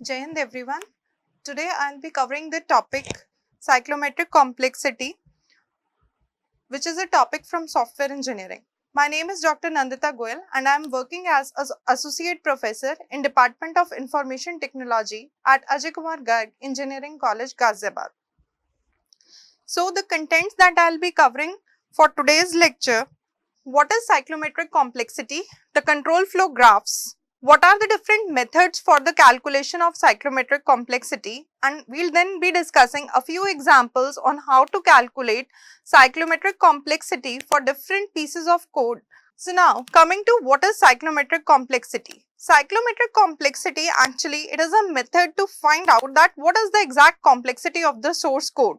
Jai Hind everyone. Today I will be covering the topic cyclometric complexity, which is a topic from software engineering. My name is Dr. Nandita Goyal and I am working as an associate professor in Department of Information Technology at Ajay Kumar Garg Engineering College, Ghaziabad. So the contents that I will be covering for today's lecture: what is cyclometric complexity, the control flow graphs, what are the different methods for the calculation of cyclometric complexity, and we'll then be discussing a few examples on how to calculate cyclometric complexity for different pieces of code. So now coming to what is cyclometric complexity. Cyclometric complexity, actually it is a method to find out that what is the exact complexity of the source code.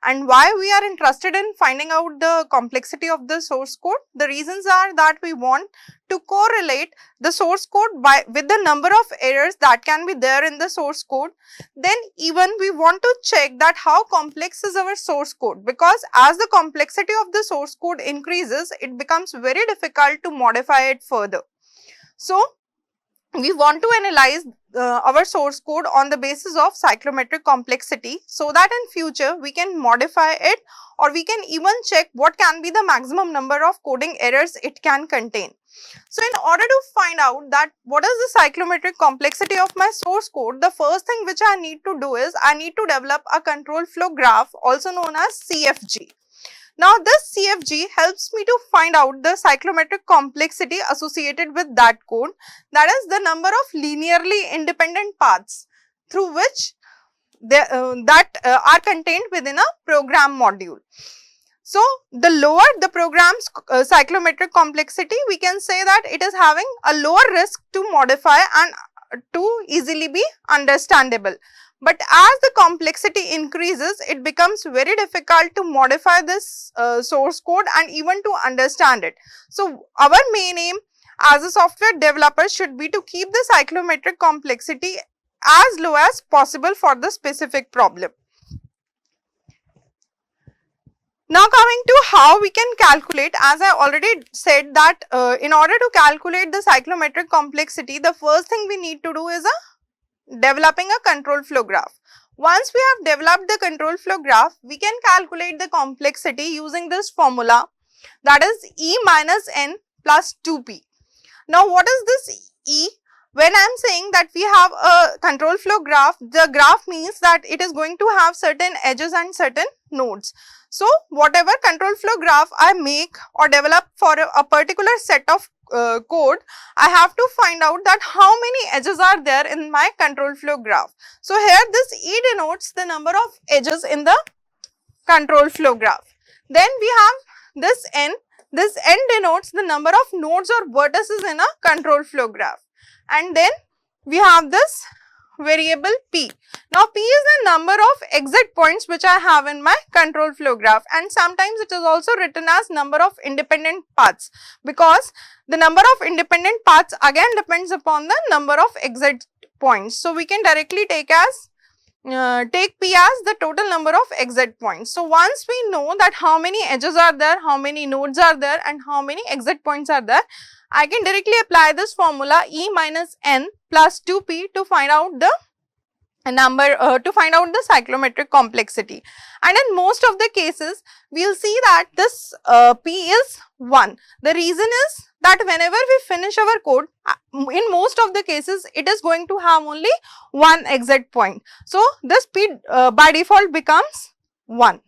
And why we are interested in finding out the complexity of the source code? The reasons are that we want to correlate the source code with the number of errors that can be there in the source code. Then even we want to check that how complex is our source code, because as the complexity of the source code increases, it becomes very difficult to modify it further. So we want to analyze our source code on the basis of cyclometric complexity, so that in future we can modify it, or we can even check what can be the maximum number of coding errors it can contain. So in order to find out that what is the cyclometric complexity of my source code, the first thing which I need to do is I need to develop a control flow graph, also known as CFG. Now this CFG helps me to find out the cyclometric complexity associated with that code, that is the number of linearly independent paths through which are contained within a program module. So the lower the program's cyclometric complexity, we can say that it is having a lower risk to modify and to easily be understandable. But as the complexity increases, it becomes very difficult to modify this source code and even to understand it. So our main aim as a software developer should be to keep the cyclometric complexity as low as possible for the specific problem. Now coming to how we can calculate, as I already said that in order to calculate the cyclometric complexity, the first thing we need to do is developing a control flow graph. Once we have developed the control flow graph, we can calculate the complexity using this formula, that is E minus N plus 2P. Now what is this E? When I am saying that we have a control flow graph, the graph means that it is going to have certain edges and certain nodes. So whatever control flow graph I make or develop for a particular set of code, I have to find out that how many edges are there in my control flow graph. So here this E denotes the number of edges in the control flow graph. Then we have this N. This N denotes the number of nodes or vertices in a control flow graph. And then we have this variable P. Now P is the number of exit points which I have in my control flow graph, and sometimes it is also written as number of independent paths, because the number of independent paths again depends upon the number of exit points. So we can directly take P as the total number of exit points. So once we know that how many edges are there, how many nodes are there, and how many exit points are there, I can directly apply this formula E minus N plus 2P to find out the the cyclometric complexity. And in most of the cases, we will see that this P is 1. The reason is that whenever we finish our code, in most of the cases, it is going to have only one exit point. So this P by default becomes 1.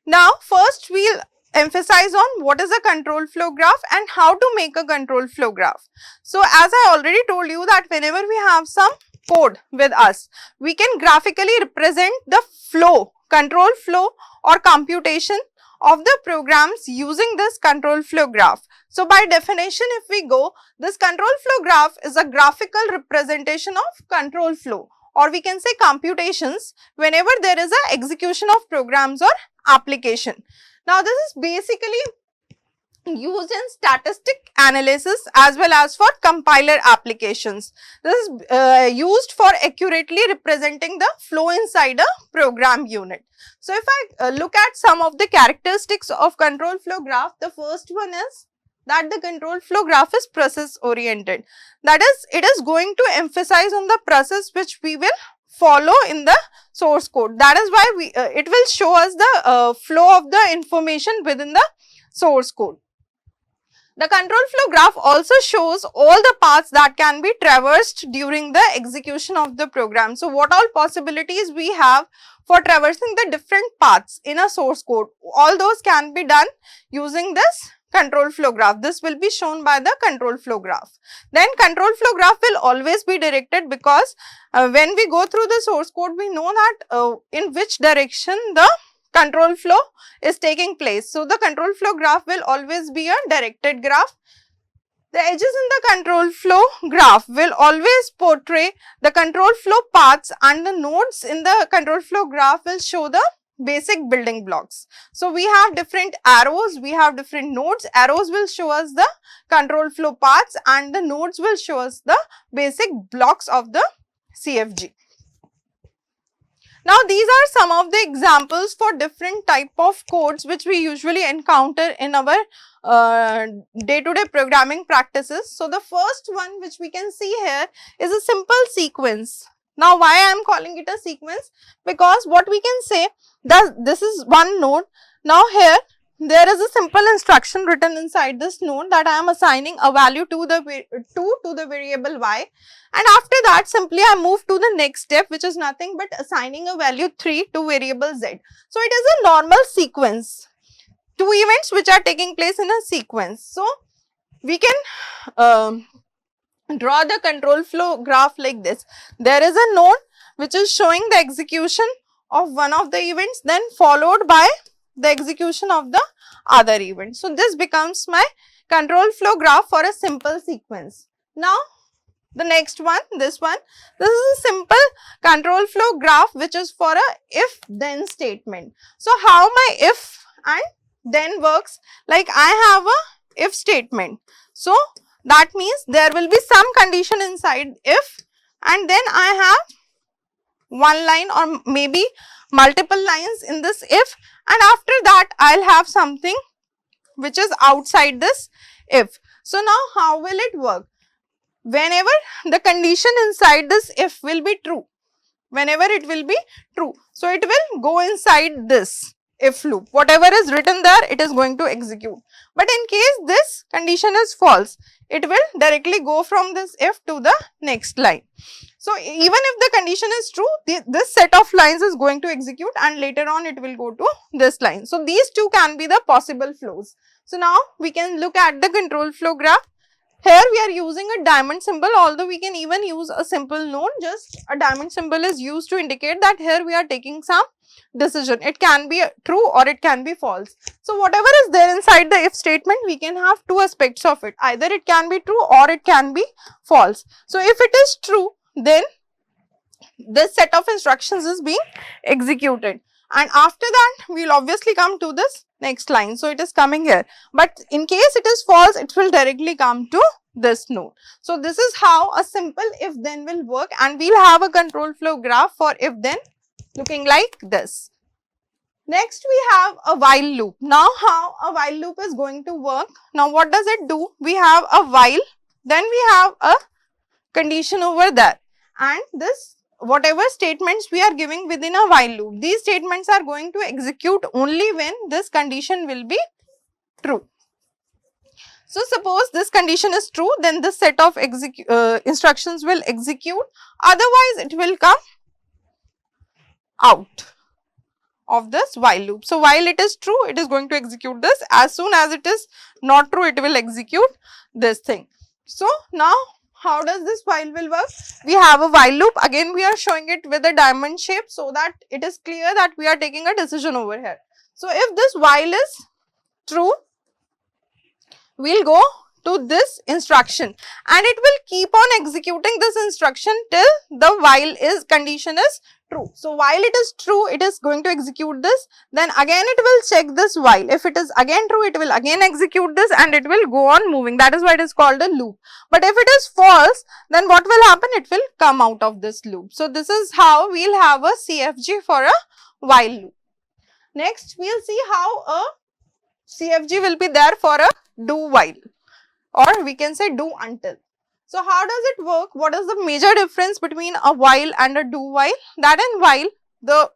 Now first we will emphasize on what is a control flow graph and how to make a control flow graph. So as I already told you that whenever we have some code with us, we can graphically represent the flow, control flow or computation of the programs using this control flow graph. So by definition, if we go, this control flow graph is a graphical representation of control flow, or we can say computations whenever there is a execution of programs or application. Now this is basically used in statistic analysis as well as for compiler applications. This is used for accurately representing the flow inside a program unit. So if I look at some of the characteristics of control flow graph, the first one is that the control flow graph is process oriented. That is, it is going to emphasize on the process which we will follow in the source code. That is why it will show us the flow of the information within the source code. The control flow graph also shows all the paths that can be traversed during the execution of the program. So, what all possibilities we have for traversing the different paths in a source code, all those can be done using this control flow graph. This will be shown by the control flow graph. Then control flow graph will always be directed, because when we go through the source code, we know that in which direction the control flow is taking place. So, the control flow graph will always be a directed graph. The edges in the control flow graph will always portray the control flow paths, and the nodes in the control flow graph will show the basic building blocks. So, we have different arrows, we have different nodes. Arrows will show us the control flow paths and the nodes will show us the basic blocks of the CFG. Now, these are some of the examples for different type of codes which we usually encounter in our day-to-day programming practices. So, the first one which we can see here is a simple sequence. Now, why I am calling it a sequence? Because what we can say that this is one node. Now, here there is a simple instruction written inside this node that I am assigning a value to the variable y, and after that simply I move to the next step, which is nothing but assigning a value 3 to variable z. So, it is a normal sequence, two events which are taking place in a sequence. So, we can draw the control flow graph like this. There is a node which is showing the execution of one of the events, then followed by the execution of the other event. So, this becomes my control flow graph for a simple sequence. Now, the next one, this is a simple control flow graph which is for a if then statement. So, how my if and then works? Like, I have a if statement. So, that means there will be some condition inside if, and then I have one line or maybe multiple lines in this if, and after that I will have something which is outside this if. So, now how will it work? Whenever the condition inside this if will be true, whenever it will be true, so it will go inside this if loop. Whatever is written there, it is going to execute. But in case this condition is false, it will directly go from this if to the next line. So, even if the condition is true, this set of lines is going to execute, and later on it will go to this line. So, these two can be the possible flows. So, now we can look at the control flow graph. Here we are using a diamond symbol, although we can even use a simple node. Just a diamond symbol is used to indicate that here we are taking some decision. It can be true or it can be false. So, whatever is there inside the if statement, we can have two aspects of it. Either it can be true or it can be false. So, if it is true, then this set of instructions is being executed, and after that we will obviously come to this next line. So, it is coming here, but in case it is false, it will directly come to this node. So, this is how a simple if then will work, and we will have a control flow graph for if then looking like this. Next, we have a while loop. Now, how a while loop is going to work? Now, what does it do? We have a while, then we have a condition over there, and this whatever statements we are giving within a while loop, these statements are going to execute only when this condition will be true. So, suppose this condition is true, then this set of instructions will execute, otherwise it will come out of this while loop. So, while it is true, it is going to execute this. As soon as it is not true, it will execute this thing. So, now how does this while will work? We have a while loop. Again, we are showing it with a diamond shape so that it is clear that we are taking a decision over here. So, if this while is true, we will go to this instruction and it will keep on executing this instruction till the while is condition is true. So, while it is true, it is going to execute this, then again it will check this while. If it is again true, it will again execute this and it will go on moving. That is why it is called a loop. But if it is false, then what will happen? It will come out of this loop. So, this is how we will have a CFG for a while loop. Next, we will see how a CFG will be there for a do while, or we can say do until. So how does it work? What is the major difference between a while and a do while? That in while, the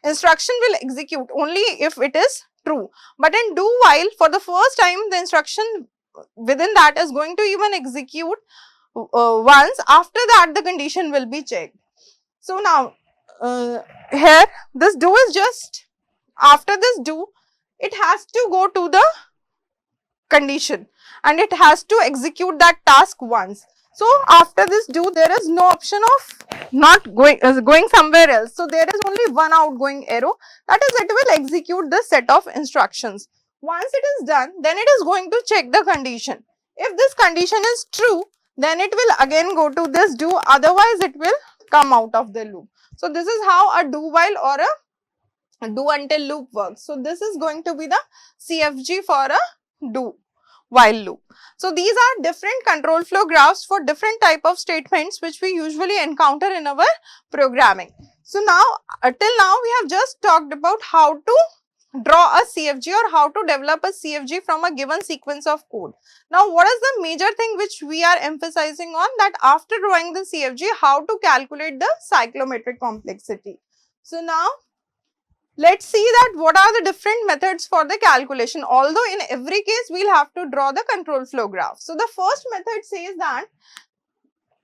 instruction will execute only if it is true. But in do while, for the first time, the instruction within that is going to even execute once. After that, the condition will be checked. So now, here, this do is just, after this do, it has to go to the condition and it has to execute that task once. So after this do, there is no option of not going somewhere else. So there is only one outgoing arrow, that is, it will execute this set of instructions. Once it is done, then it is going to check the condition. If this condition is true, then it will again go to this do, otherwise it will come out of the loop. So this is how a do while or a do until loop works. So this is going to be the CFG for a do while loop. So these are different control flow graphs for different type of statements which we usually encounter in our programming. So now, till now we have just talked about how to draw a CFG or how to develop a CFG from a given sequence of code. Now what is the major thing which we are emphasizing on? That after drawing the CFG, how to calculate the cyclomatic complexity. So now, let's see that what are the different methods for the calculation, although in every case we'll have to draw the control flow graph. So the first method says that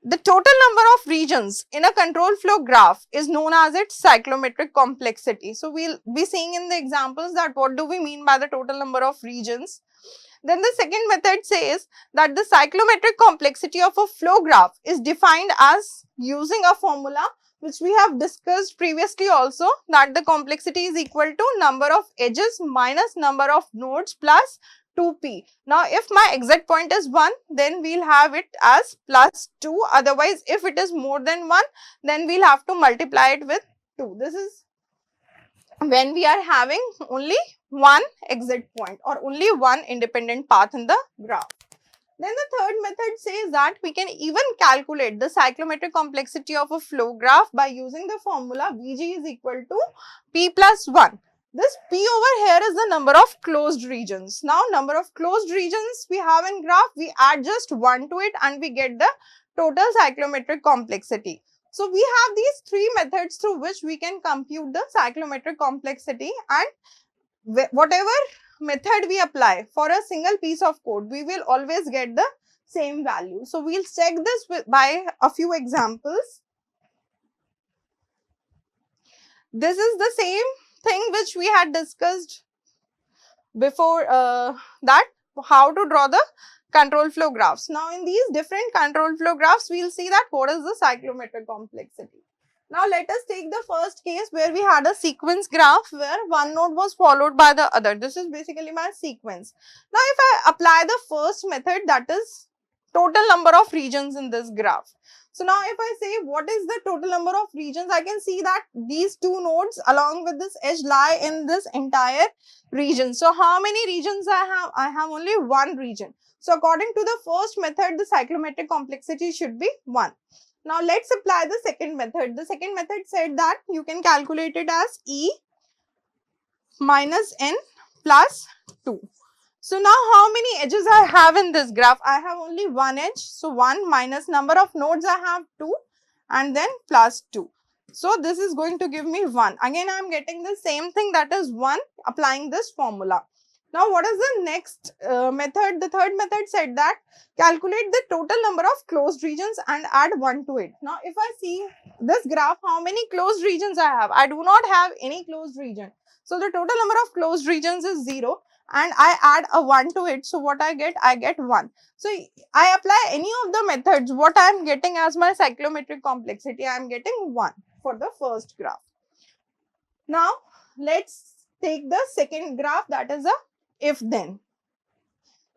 the total number of regions in a control flow graph is known as its cyclomatic complexity. So we'll be seeing in the examples that what do we mean by the total number of regions. Then the second method says that the cyclomatic complexity of a flow graph is defined as using a formula which we have discussed previously also, that the complexity is equal to number of edges minus number of nodes plus 2p. Now, if my exit point is 1, then we'll have it as plus 2. Otherwise, if it is more than 1, then we'll have to multiply it with 2. This is when we are having only one exit point or only one independent path in the graph. Then the third method says that we can even calculate the cyclomatic complexity of a flow graph by using the formula Vg is equal to p plus 1. This p over here is the number of closed regions. Now, number of closed regions we have in graph, we add just 1 to it and we get the total cyclomatic complexity. So, we have these three methods through which we can compute the cyclomatic complexity, and whatever method we apply for a single piece of code, we will always get the same value. So, we will check this by a few examples. This is the same thing which we had discussed before that, how to draw the control flow graphs. Now, in these different control flow graphs, we will see that what is the cyclomatic complexity. Now, let us take the first case where we had a sequence graph where one node was followed by the other. This is basically my sequence. Now, if I apply the first method, that is total number of regions in this graph. So, now if I say what is the total number of regions, I can see that these two nodes along with this edge lie in this entire region. So, how many regions I have? I have only one region. So, according to the first method, the cyclomatic complexity should be 1. Now, let's apply the second method. The second method said that you can calculate it as E minus N plus 2. So, now how many edges I have in this graph? I have only one edge. So, 1 minus number of nodes I have 2 and then plus 2. So, this is going to give me 1. Again, I am getting the same thing, that is 1, applying this formula. Now, what is the next method? The third method said that calculate the total number of closed regions and add 1 to it. Now, if I see this graph, how many closed regions I have? I do not have any closed region. So, the total number of closed regions is 0 and I add a 1 to it. So, what I get? I get 1. So, I apply any of the methods, what I am getting as my cyclomatic complexity, I am getting 1 for the first graph. Now, let's take the second graph, that is a if then.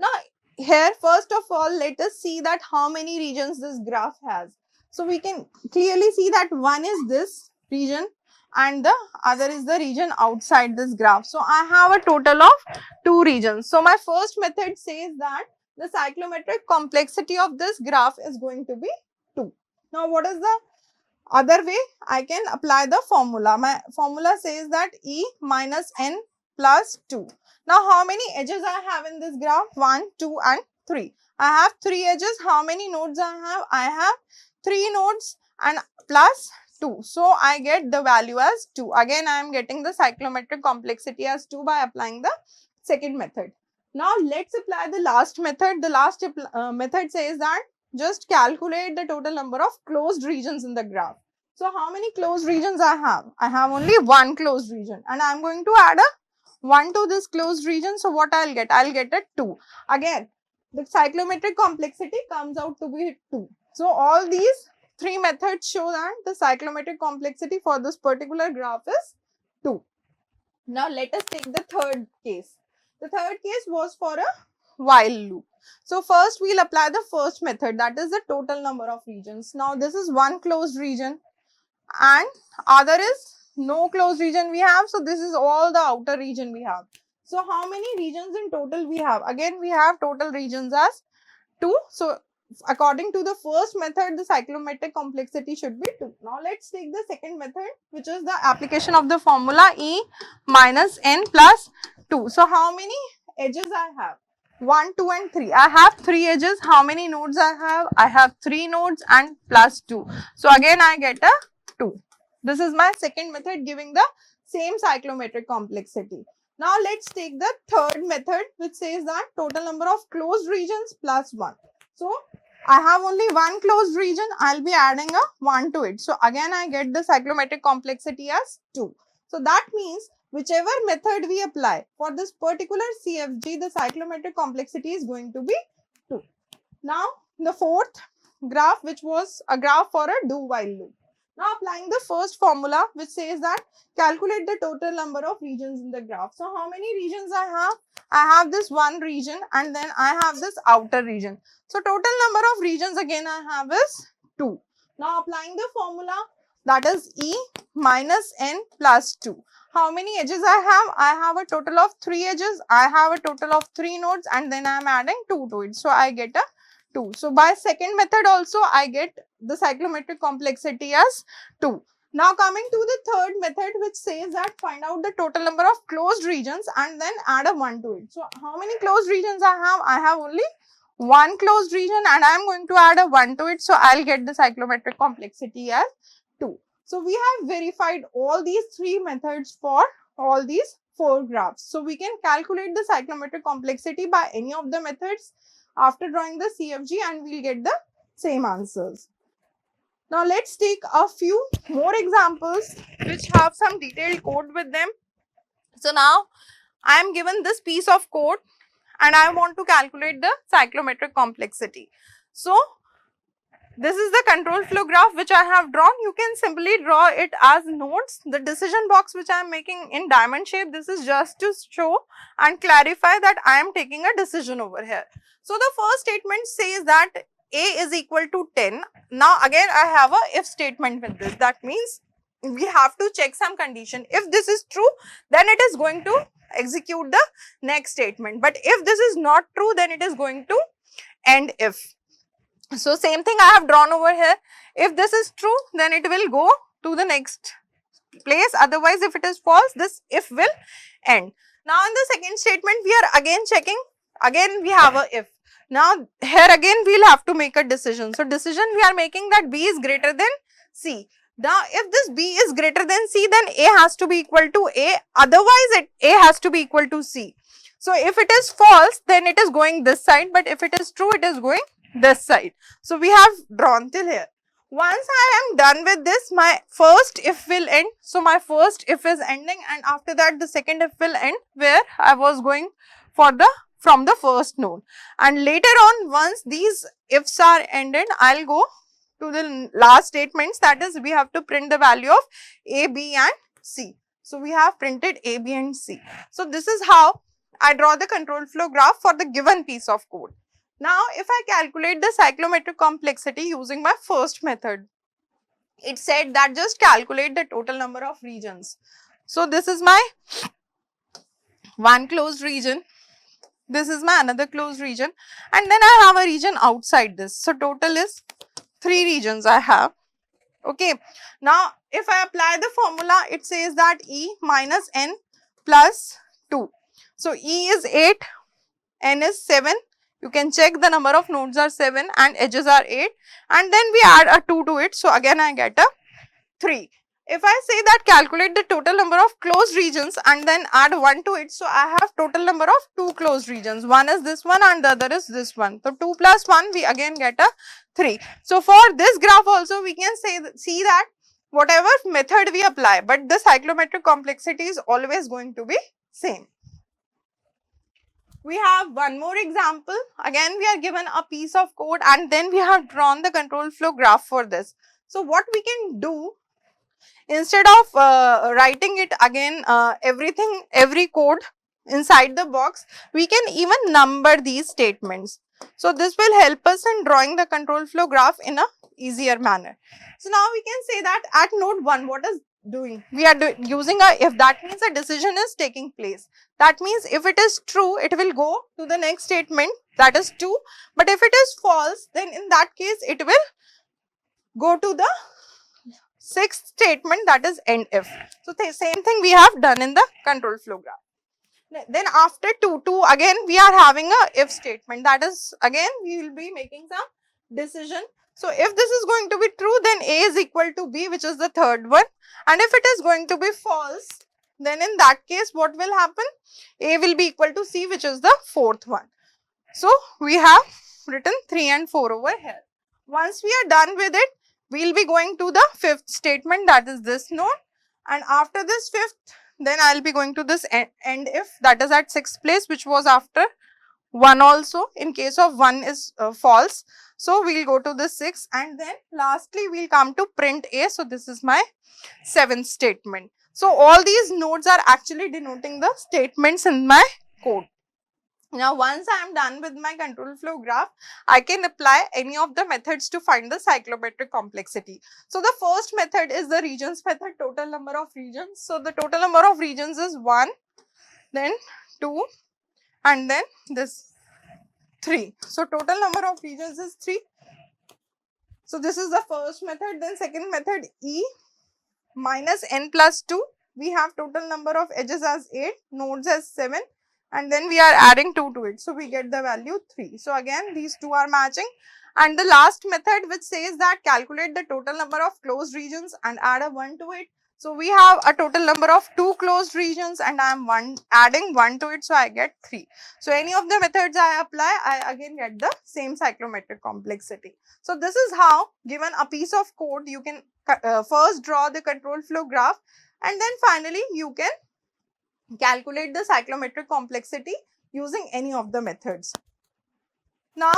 Now, here first of all, let us see that how many regions this graph has. So, we can clearly see that one is this region and the other is the region outside this graph. So, I have a total of 2 regions. So, my first method says that the cyclomatic complexity of this graph is going to be 2. Now, what is the other way? I can apply the formula. My formula says that E minus N plus 2. Now how many edges I have in this graph? 1, 2 and 3. I have 3 edges. How many nodes I have? I have 3 nodes and plus 2. So I get the value as 2. Again I am getting the cyclometric complexity as 2 by applying the second method. Now let's apply the last method. The last method says that just calculate the total number of closed regions in the graph. So how many closed regions I have? I have only one closed region and I am going to add a 1 to this closed region. So what I'll get? I'll get a 2. Again, the cyclometric complexity comes out to be 2. So all these 3 methods show that the cyclometric complexity for this particular graph is 2. Now let us take the third case. The third case was for a while loop. So first we'll apply the first method, that is the total number of regions. Now this is one closed region and other is no closed region we have. So this is all the outer region we have. So how many regions in total we have? Again we have total regions as 2. So according to the first method, the cyclometric complexity should be 2. Now let's take the second method, which is the application of the formula E minus N plus 2. So how many edges I have? 1, 2 and 3. I have 3 edges. How many nodes I have? I have 3 nodes and plus 2. So again I get a 2. This is my second method giving the same cyclometric complexity. Now let's take the third method, which says that total number of closed regions plus 1. So I have only one closed region, I'll be adding a 1 to it. So again I get the cyclometric complexity as 2. So that means whichever method we apply for this particular CFG, the cyclometric complexity is going to be 2. Now the fourth graph, which was a graph for a do while loop. Now applying the first formula, which says that calculate the total number of regions in the graph. So how many regions I have? I have this one region and then I have this outer region. So total number of regions again I have is 2. Now applying the formula, that is E minus N plus 2. How many edges I have? I have a total of 3 edges. I have a total of 3 nodes and then I am adding 2 to it. So I get a 2. So by second method also I get the cyclometric complexity as 2. Now coming to the third method, which says that find out the total number of closed regions and then add a 1 to it. So how many closed regions I have? I have only one closed region and I am going to add a 1 to it. So I'll get the cyclometric complexity as 2. So we have verified all these 3 methods for all these 4 graphs. So we can calculate the cyclometric complexity by any of the methods after drawing the CFG and we'll get the same answers. Now let's take a few more examples which have some detailed code with them. So now I am given this piece of code and I want to calculate the cyclometric complexity. So this is the control flow graph which I have drawn. You can simply draw it as nodes. The decision box which I am making in diamond shape, this is just to show and clarify that I am taking a decision over here. So the first statement says that A is equal to 10. Now again I have a if statement with this. That means we have to check some condition. If this is true, then it is going to execute the next statement. But if this is not true, then it is going to end if. So same thing I have drawn over here. If this is true, then it will go to the next place. Otherwise, if it is false, this if will end. Now in the second statement, we are again checking. Again we have a if. Now here again we will have to make a decision. So decision we are making that B is greater than C. Now if this B is greater than C, then A has to be equal to A. Otherwise A has to be equal to C. So if it is false, then it is going this side. But if it is true, it is going this side. So we have drawn till here. Once I am done with this, my first if will end. So my first if is ending and after that the second if will end where I was going for the from the first node. And later on, once these ifs are ended, I'll go to the last statements, that is we have to print the value of A, B and C. So we have printed A, B and C. So this is how I draw the control flow graph for the given piece of code. Now if I calculate the cyclometric complexity using my first method, it said that just calculate the total number of regions. So this is my one closed region. This is my another closed region and then I have a region outside this. So total is 3 regions I have. Okay. Now if I apply the formula, it says that E minus N plus 2. So E is 8, N is 7. You can check the number of nodes are 7 and edges are 8, and then we add a 2 to it. So again I get a 3. If I say that calculate the total number of closed regions and then add 1 to it, so I have total number of 2 closed regions. One is this one and the other is this one. So 2 plus 1, we again get a 3. So for this graph also we can see that whatever method we apply, but the cyclometric complexity is always going to be same. We have one more example. Again we are given a piece of code and then we have drawn the control flow graph for this. So what we can do, instead of writing it again every code inside the box, we can even number these statements. So this will help us in drawing the control flow graph in a easier manner. So now we can say that at node 1, what is doing? We are using a if. That means a decision is taking place. That means if it is true, it will go to the next statement, that is 2. But if it is false, then in that case it will go to the sixth statement, that is end if. So the same thing we have done in the control flow graph. Then after 2 again we are having a if statement, that is again we will be making some decision. So if this is going to be true, then A is equal to B, which is the third one, and if it is going to be false, then in that case what will happen? A will be equal to C, which is the fourth one. So we have written 3 and 4 over here. Once we are done with it, we will be going to the fifth statement, that is this node, and after this fifth, then I will be going to this end if, that is at sixth place, which was after 1 also, in case of 1 is false. So we will go to the 6, and then lastly we will come to print A. So this is my seventh statement. So all these nodes are actually denoting the statements in my code. Now once I am done with my control flow graph, I can apply any of the methods to find the cyclometric complexity. So the first method is the regions method, total number of regions. So the total number of regions is 1, then 2, and then this 3. So total number of regions is 3. So this is the first method. Then second method, E minus n plus 2. We have total number of edges as 8, nodes as 7, and then we are adding 2 to it. So we get the value 3. So again these two are matching. And the last method, which says that calculate the total number of closed regions and add a 1 to it. So we have a total number of 2 closed regions and I am adding 1 to it, so I get 3. So any of the methods I apply, I again get the same cyclometric complexity. So this is how, given a piece of code, you can first draw the control flow graph, and then finally you can calculate the cyclometric complexity using any of the methods. Now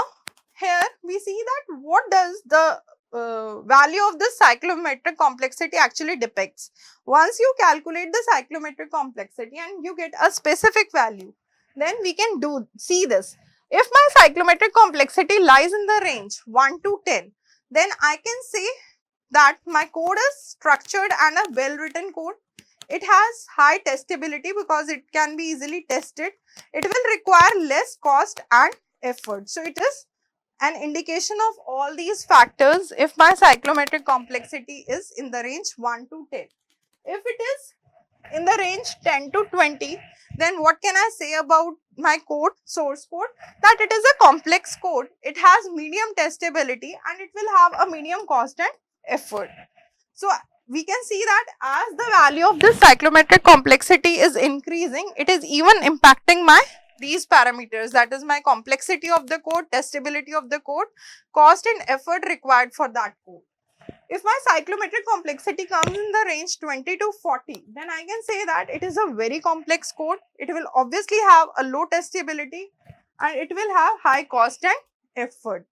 here we see that what does the value of the cyclometric complexity actually depicts. Once you calculate the cyclometric complexity and you get a specific value, then we can see this. If my cyclometric complexity lies in the range 1 to 10, then I can say that my code is structured and a well written code. It has high testability because it can be easily tested. It will require less cost and effort. So it is an indication of all these factors if my cyclometric complexity is in the range 1 to 10. If it is in the range 10 to 20, then what can I say about my code, source code? That it is a complex code, it has medium testability and it will have a medium cost and effort. So we can see that as the value of this cyclometric complexity is increasing, it is even impacting my these parameters, that is my complexity of the code, testability of the code, cost and effort required for that code. If my cyclometric complexity comes in the range 20 to 40, then I can say that it is a very complex code. It will obviously have a low testability and it will have high cost and effort.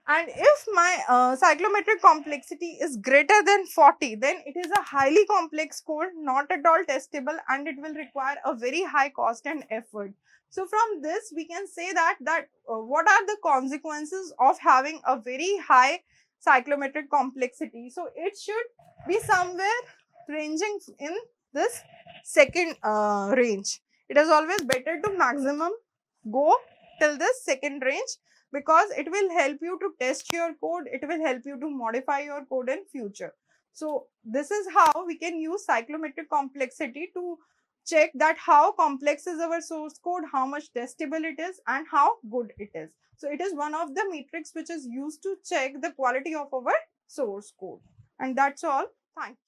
And if my cyclometric complexity is greater than 40, then it is a highly complex code, not at all testable, and it will require a very high cost and effort. So from this, we can say that what are the consequences of having a very high cyclometric complexity? So it should be somewhere ranging in this second range. It is always better to maximum go till this second range, because it will help you to test your code, it will help you to modify your code in future. So this is how we can use cyclometric complexity to check that how complex is our source code, how much testable it is, and how good it is. So it is one of the metrics which is used to check the quality of our source code. And that's all. Thank you.